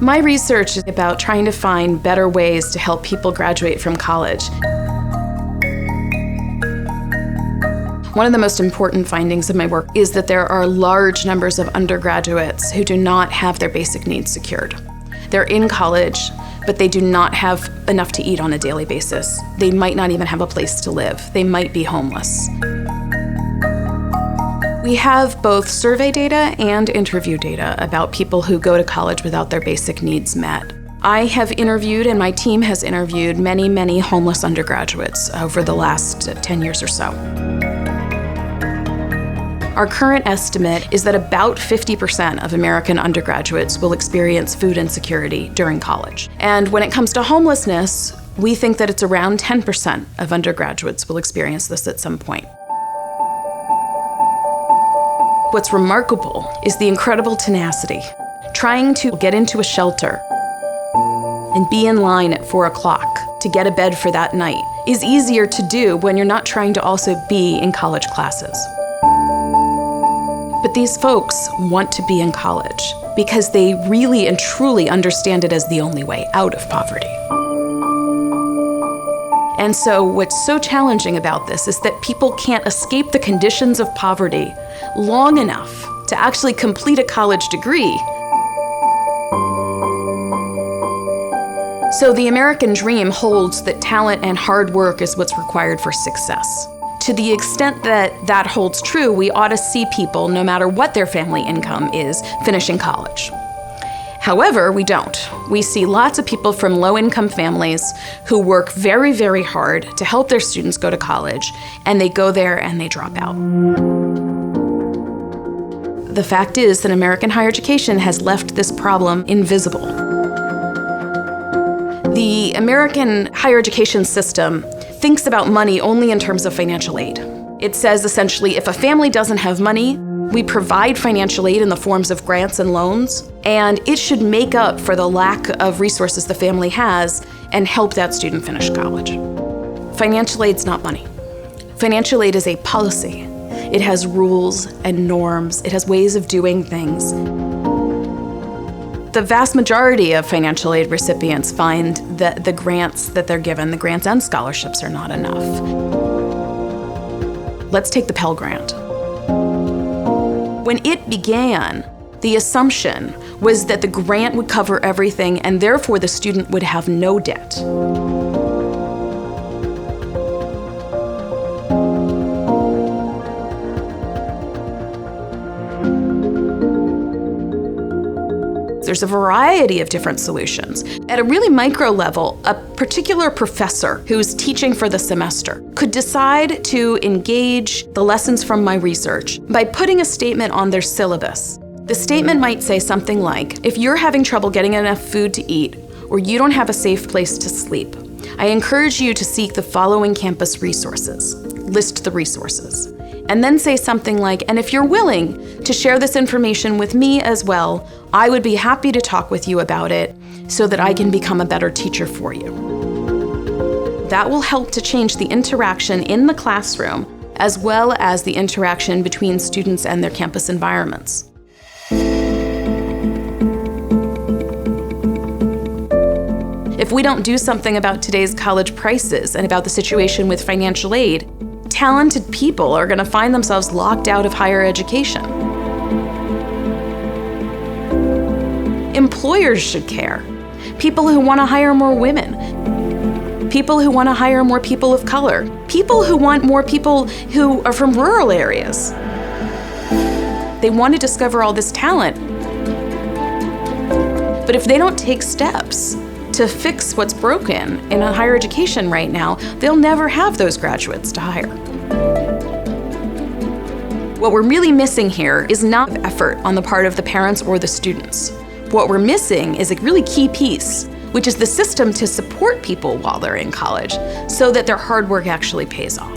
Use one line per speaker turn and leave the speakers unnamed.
My research is about trying to find better ways to help people graduate from college. One of the most important findings of my work is that there are large numbers of undergraduates who do not have their basic needs secured. They're in college, but they do not have enough to eat on a daily basis. They might not even have a place to live. They might be homeless. We have both survey data and interview data about people who go to college without their basic needs met. I have interviewed, and my team has interviewed, many homeless undergraduates over the last 10 years or so. Our current estimate is that about 50% of American undergraduates will experience food insecurity during college. And when it comes to homelessness, we think that it's around 10% of undergraduates will experience this at some point. What's remarkable is the incredible tenacity. Trying to get into a shelter and be in line at 4 o'clock to get a bed for that night is easier to do when you're not trying to also be in college classes. But these folks want to be in college because they really and truly understand it as the only way out of poverty. And so what's so challenging about this is that people can't escape the conditions of poverty long enough to actually complete a college degree. So the American dream holds that talent and hard work is what's required for success. To the extent that that holds true, we ought to see people, no matter what their family income is, finishing college. However, we don't. We see lots of people from low-income families who work very hard to help their students go to college, and they go there and they drop out. The fact is that American higher education has left this problem invisible. The American higher education system thinks about money only in terms of financial aid. It says essentially, if a family doesn't have money, we provide financial aid in the forms of grants and loans, and it should make up for the lack of resources the family has and help that student finish college. Financial aid's not money. Financial aid is a policy. It has rules and norms. It has ways of doing things. The vast majority of financial aid recipients find that the grants that they're given, the grants and scholarships, are not enough. Let's take the Pell Grant. When it began, the assumption was that the grant would cover everything and therefore the student would have no debt. There's a variety of different solutions. At a really micro level, a particular professor who's teaching for the semester could decide to engage the lessons from my research by putting a statement on their syllabus. The statement might say something like, if you're having trouble getting enough food to eat, or you don't have a safe place to sleep, I encourage you to seek the following campus resources. List the resources. And then say something like, and if you're willing to share this information with me as well, I would be happy to talk with you about it so that I can become a better teacher for you. That will help to change the interaction in the classroom as well as the interaction between students and their campus environments. If we don't do something about today's college prices and about the situation with financial aid, talented people are going to find themselves locked out of higher education. Employers should care. People who want to hire more women. People who want to hire more people of color. People who want more people who are from rural areas. They want to discover all this talent. But if they don't take steps to fix what's broken in higher education right now, they'll never have those graduates to hire. What we're really missing here is not effort on the part of the parents or the students. What we're missing is a really key piece, which is the system to support people while they're in college so that their hard work actually pays off.